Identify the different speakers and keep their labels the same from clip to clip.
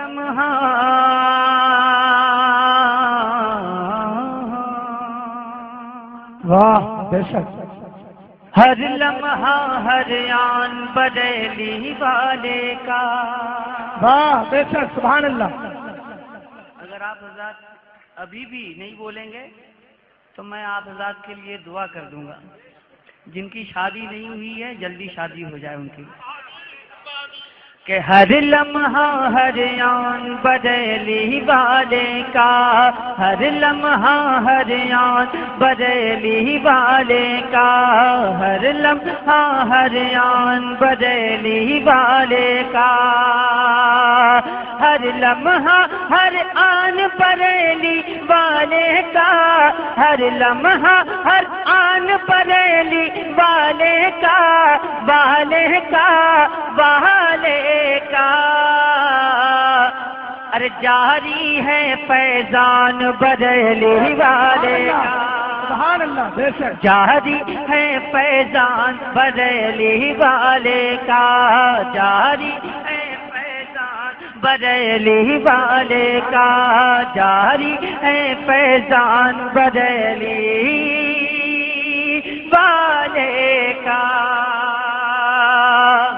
Speaker 1: لمحہ
Speaker 2: واہ بے شک،
Speaker 1: ہر لمحہ ہر آن بریلی والے کا.
Speaker 2: واہ بے شک، سبحان اللہ.
Speaker 1: اگر آپ حضرات ابھی بھی نہیں بولیں گے تو میں آپ حضرات کے لیے دعا کر دوں گا. جن کی شادی نہیں ہوئی ہے جلدی شادی ہو جائے ان کی. کہ ہر لمحہ ہر آن بریلی والے کا، ہر لمحہ ہر آن بریلی والے کا، ہر لمحہ ہر آن بریلی والے کا، ہر لمحہ ہر آن بریلی والے کا، ہر لمحہ ہر آن بریلی والے کا، والے کا، والے کا. ارے جاری ہے فیضان بریلی والے کا،
Speaker 2: سبحان اللہ بے شک.
Speaker 1: جاری ہے فیضان بریلی والے کا، جاری ہے فیضان بریلی والے کا، جاری ہے فیضان بریلی والے کا.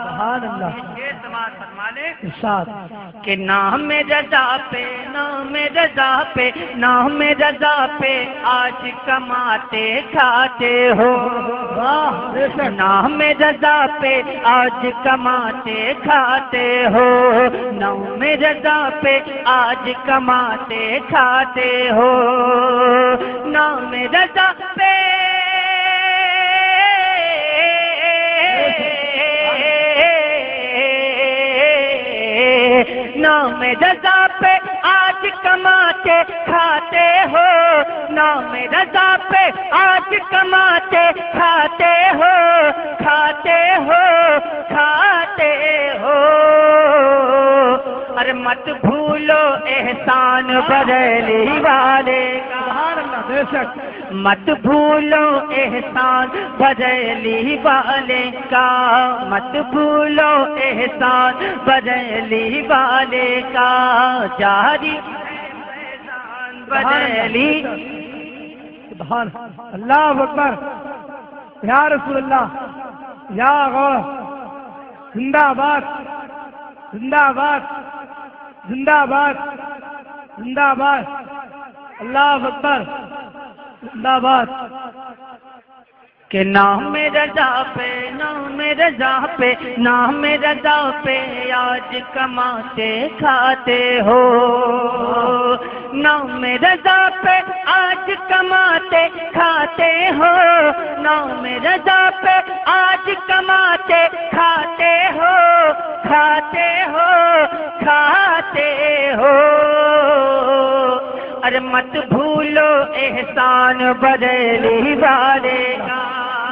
Speaker 2: سبحان اللہ.
Speaker 1: یہ سماعت فرما لے
Speaker 2: ارشاد.
Speaker 1: کہ نام رضا پہ، نام رضا پہ، نام رضا پہ آج کماتے کھاتے ہو.
Speaker 2: واہ بے شک.
Speaker 1: نام رضا پہ آج کماتے کھاتے ہو، نام رضا پہ آج کماتے کھاتے ہو، نام رضا پہ نام رضا پہ آج کماتے کھاتے ہو، نام رضا پہ آج کماتے کھاتے ہو، کھاتے ہو، کھاتے ہو. ارے مت بھولو احسان بریلی والے کا،
Speaker 2: سبحان اللہ بے شک.
Speaker 1: مت بھولو احسان بریلی والے کا، مت بھولو احسان بریلی والے کا، جاری احسان بریلی.
Speaker 2: سبحان اللہ اکبر. یا رسول اللہ، یا غوث، زندہ باد، زندہ باد، زندہ باد، زندہ باد. اللہ اکبر، زندہ باد.
Speaker 1: کہ نام رضا پہ، نام رضا پہ، نام رضا پہ آج کماتے کھاتے ہو، نام رضا پہ آج کماتے کھاتے ہو، نام رضا پہ آج کماتے کھاتے ہو، کھاتے ہو، کھاتے ہو. ارے مت بھولو احسان بریلی والے کا،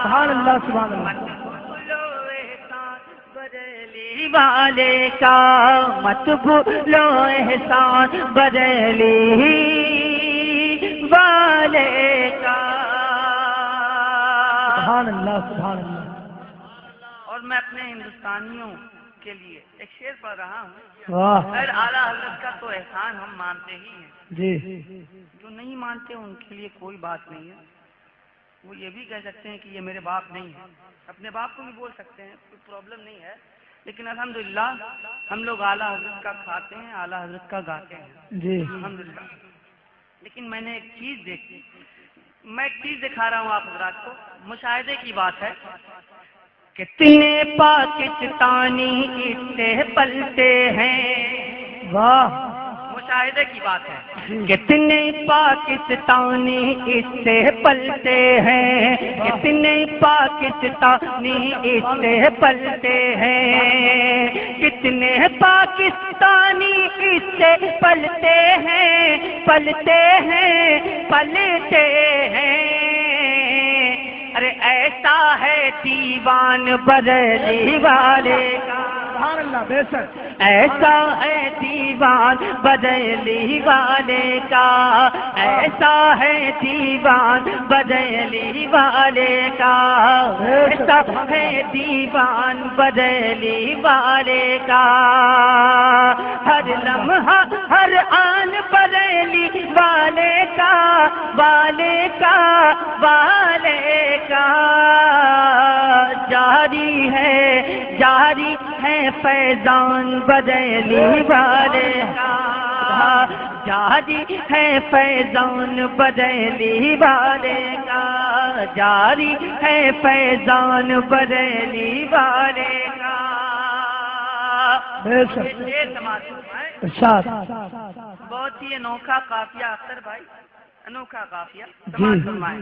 Speaker 2: سبحان اللہ سبحان اللہ.
Speaker 1: مت بھولو احسان بریلی والے کا، مت بھولو احسان بریلی والے کا.
Speaker 2: سبحان اللہ سبحان اللہ.
Speaker 1: اور میں اپنے ہندوستانیوں کے لیے ایک شعر پڑھ رہا ہوں.
Speaker 2: واہ
Speaker 1: خیر اعلیٰ حضرت کا تو احسان ہم مانتے ہی ہیں،
Speaker 2: جی.
Speaker 1: جو نہیں مانتے ان کے لیے کوئی بات نہیں ہے. وہ یہ بھی کہہ سکتے ہیں کہ یہ میرے باپ نہیں ہے، اپنے باپ کو بھی بول سکتے ہیں، کوئی پرابلم نہیں ہے. لیکن الحمدللہ ہم لوگ اعلیٰ حضرت کا کھاتے ہیں، اعلیٰ حضرت کا گاتے ہیں
Speaker 2: جی.
Speaker 1: الحمدللہ. لیکن میں نے ایک چیز دیکھی، میں ایک چیز دکھا رہا ہوں آپ حضرات کو، مشاہدے کی بات ہے. کتنے پاکستانی اس سے پلتے ہیں،
Speaker 2: واہ
Speaker 1: مشاہدے کی بات ہے. کتنے پاکستانی اس سے پلتے ہیں، کتنے پاکستانی اس سے پلتے ہیں، کتنے پاکستانی اس سے پلتے ہیں، پلتے ہیں، پلتے ہیں. ارے ایسا ہے دیوان بریلی والے کا،
Speaker 2: سبحان اللہ بے شک.
Speaker 1: ایسا ہے دیوان بریلی والے کا، ایسا ہے دیوان بریلی والے کا، ایسا ہے دیوان بریلی والے کا. ہر لمحہ لمحہ ہر آن بریلی والے کا جاری ہے فیضان بریلی والے کا، جاری ہے فیضان بریلی والے کا، جاری ہے فیضان بریلی والے کا۔ بہت ہی انوکھا قافیہ اختر بھائی، انوکھا قافیہ سماعت فرمائیں۔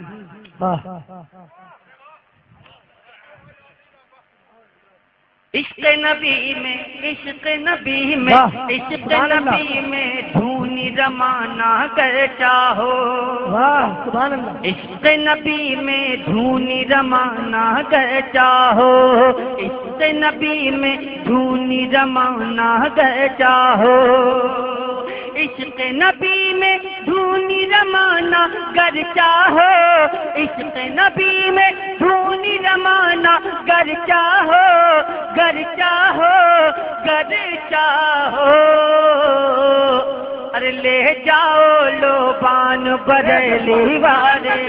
Speaker 1: عشق نبی میں عشق نبی میں عشق نبی میں دھونی رمانا گر چاہو، عشق نبی میں دھونی رمانا گر چاہو، عشق نبی میں دھونی رمانا گر چاہو، عشق نبی میں دھونی رمانا گر چاہو، عشق نبی میں دھونی رمانا گر چاہو، گر چاہو گر چاہو، ارے لے جاؤ لوبان بریلی والے،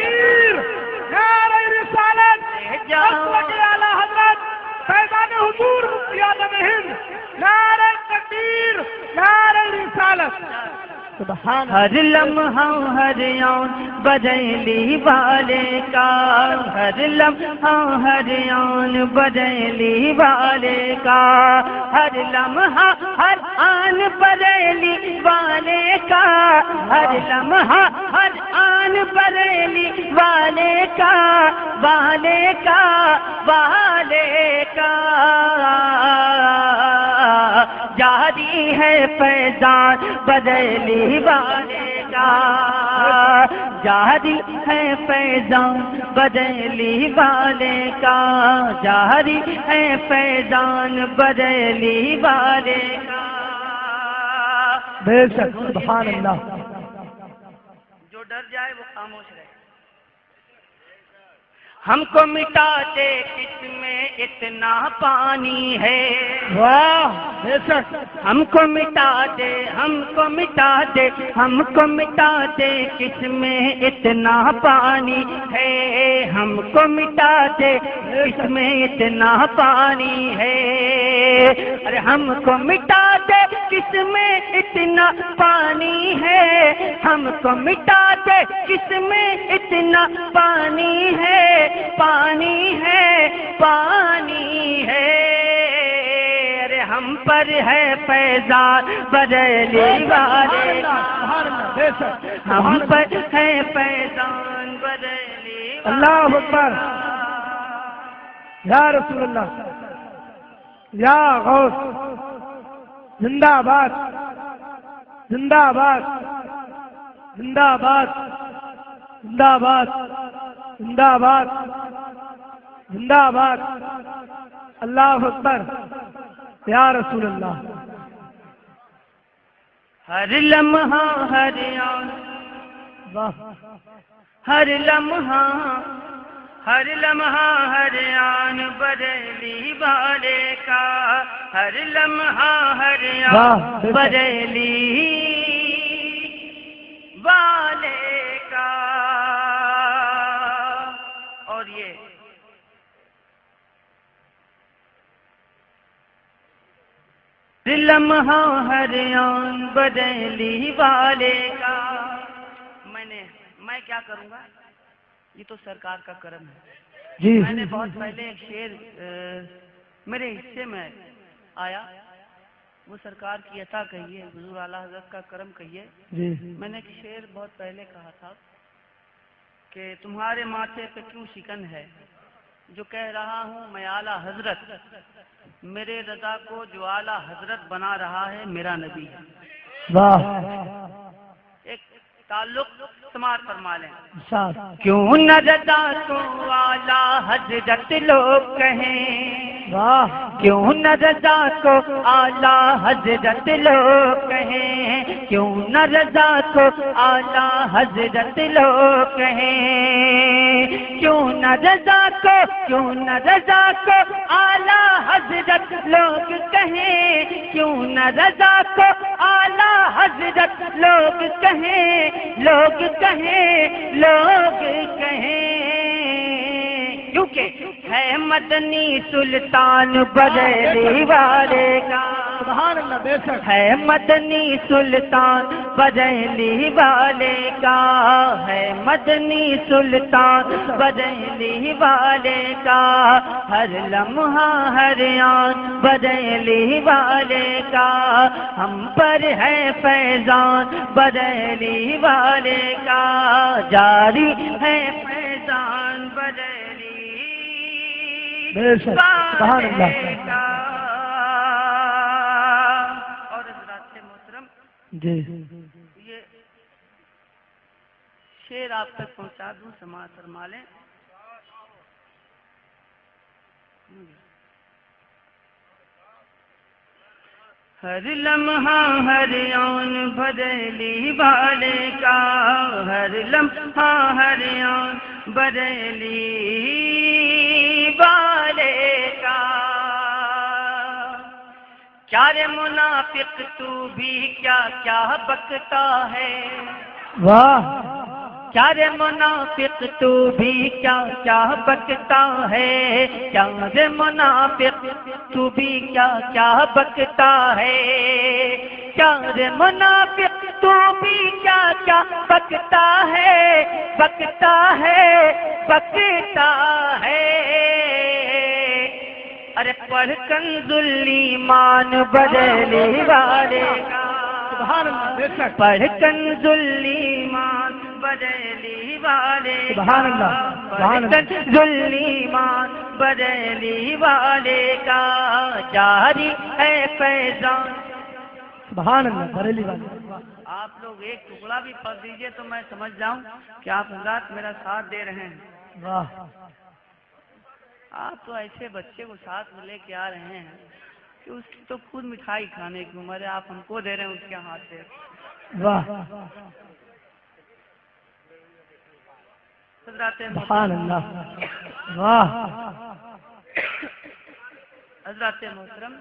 Speaker 2: نعرہ رسالت
Speaker 1: لے جاؤ
Speaker 2: اعلیٰ حضرت فیضان حضور مفتی اعظم ہند، نعرہ تکبیر، نعرہ رسالت، سبحان
Speaker 1: ہر لمحہ ہر آن بریلی والے کا، ہر لمحہ ہر آن بریلی والے کا، ہر لمحہ ہر آن بریلی والے کا، ہر لمحہ ہر آن بریلی والے کا، والے کا، والے کا، جاری ہے فیضان بریلی والے کا، جاری ہے فیضان بریلی والے کا، جاری ہے فیضان بریلی والے کا۔
Speaker 2: بے شک، سبحان اللہ۔
Speaker 1: جو ڈر جائے وہ خاموش رہے۔ ہم کو مٹا دے کس میں اتنا پانی ہے،
Speaker 2: واہ بے شک،
Speaker 1: ہم کو مٹا دے، ہم کو مٹا دے، ہم کو مٹا دے کس میں اتنا پانی ہے، ہم کو مٹا دے کس میں اتنا پانی ہے، ارے ہم کو مٹا دے کس میں اتنا پانی ہے، ہم کو مٹا دے کس میں اتنا پانی ہے، پانی ہے، پانی ہے، ارے ہم پر ہے فیضان بریلی والے کا، ہم پر ہے فیضان بریلی والے کا۔
Speaker 2: اللہ اکبر، یا رسول اللہ، یا غوث، زندہ باد، زندہ باد، زندہ باد، زندہ باد، زندہ باد، زندہ باد، اللہ اکبر، یا رسول اللہ۔
Speaker 1: ہر لمحہ ہر آن، ہر لمحہ ہر لمحہ ہر آن بریلی والے کا، ہر لمحہ ہر آن بریلی والے کا۔ اور یہ لمحہ ہر آن بریلی والے کا۔ میں کیا کروں گا، یہ تو سرکار کا کرم ہے جی۔ میں نے بہت پہلے ایک شعر میرے حصے میں آیا، وہ سرکار کی عطا کہیے، حضور اعلیٰ حضرت کا کرم کہیے جی۔ میں نے ایک شعر بہت پہلے کہا تھا کہ تمہارے ماتھے پہ کیوں شکن ہے، جو کہہ رہا ہوں میں اعلیٰ حضرت، میرے رضا کو جو اعلیٰ حضرت بنا رہا ہے میرا نبی ہے۔
Speaker 2: واہ،
Speaker 1: ایک تعلق سماعت فرما لیں۔ کیوں نہ رضا کو اعلیٰ حضرت لوگ کہیں،
Speaker 2: واہ،
Speaker 1: کیوں نہ رضا کو اعلیٰ حضرت لوگ کہیں، کیوں نہ رضا کو اعلیٰ حضرت لوگ کہیں، کیوں نہ رضا کو، کیوں نہ رضا کو اعلیٰ حضرت لوگ کہیں، کیوں نہ رضا کو اعلیٰ کہیں لوگ کہیں لوگ کہیں، کیونکہ ہے مدنی سلطان بریلی والے کا،
Speaker 2: سبحان اللہ، بے شک
Speaker 1: ہے مدنی سلطان بریلی والے کا، ہے مدنی سلطان بریلی والے کا، ہر لمحہ ہر آن بریلی والے کا، ہم پر ہے فیضان بریلی والے کا، جاری ہے فیضان بریلی
Speaker 2: بے شک، سبحان اللہ۔
Speaker 1: والے کا۔ اور حضرات محترم
Speaker 2: جی
Speaker 1: یہ شعر آپ تک پہنچا دوں، سماعت فرما لیں۔ ہر لمحہ ہر آن بریلی والے کا، ہر لمحہ ہر آن بریلی والے کا، کیا رے منافق تو بھی کیا کیا بکتا ہے،
Speaker 2: واہ،
Speaker 1: کیا رے منافق تو بھی کیا کیا بکتا ہے، کیا رے منافق تو بھی کیا کیا بکتا ہے، کیا رے منافق تو بھی کیا کیا بکتا ہے، بکتا ہے بکتا ہے، ارے پڑھ کنز الایمان بریلی والے کا،
Speaker 2: سبحان اللہ، بے شک
Speaker 1: پڑھ کنز الایمان بریلی والے کا،
Speaker 2: سبحان اللہ، سبحان اللہ۔
Speaker 1: پڑھ کنز الایمان بریلی والے کا، جاری ہے فیضان۔
Speaker 2: سبحان اللہ، بریلی والے۔
Speaker 1: آپ لوگ ایک ٹکڑا بھی پڑھ دیجئے تو میں سمجھ جاؤں کہ آپ حضرات میرا ساتھ دے رہے ہیں۔
Speaker 2: واہ،
Speaker 1: آپ تو ایسے بچے کو ساتھ میں لے کے آ رہے ہیں کہ اس کی تو خود مٹھائی کھانے کی عمر ہے، آپ ہم کو دے رہے ہیں اس کے ہاتھ سے۔
Speaker 2: واہ،
Speaker 1: حضرات
Speaker 2: سبحان اللہ، واہ،
Speaker 1: حضرات محترم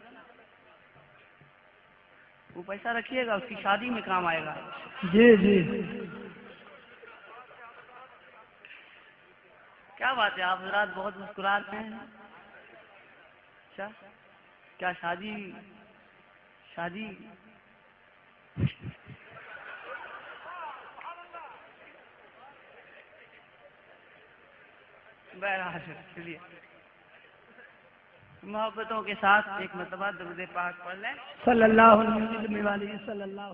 Speaker 1: وہ پیسہ رکھیے گا، اس کی شادی میں کام آئے گا۔
Speaker 2: جی جی،
Speaker 1: کیا بات ہے، آپ حضرات بہت مسکراتے ہیں۔ اچھا، کیا شادی بہرحال چلیے محبتوں کے ساتھ ایک مرتبہ درود پاک پڑھ لیں۔
Speaker 2: صلی اللہ علیہ وسلم، صلی اللہ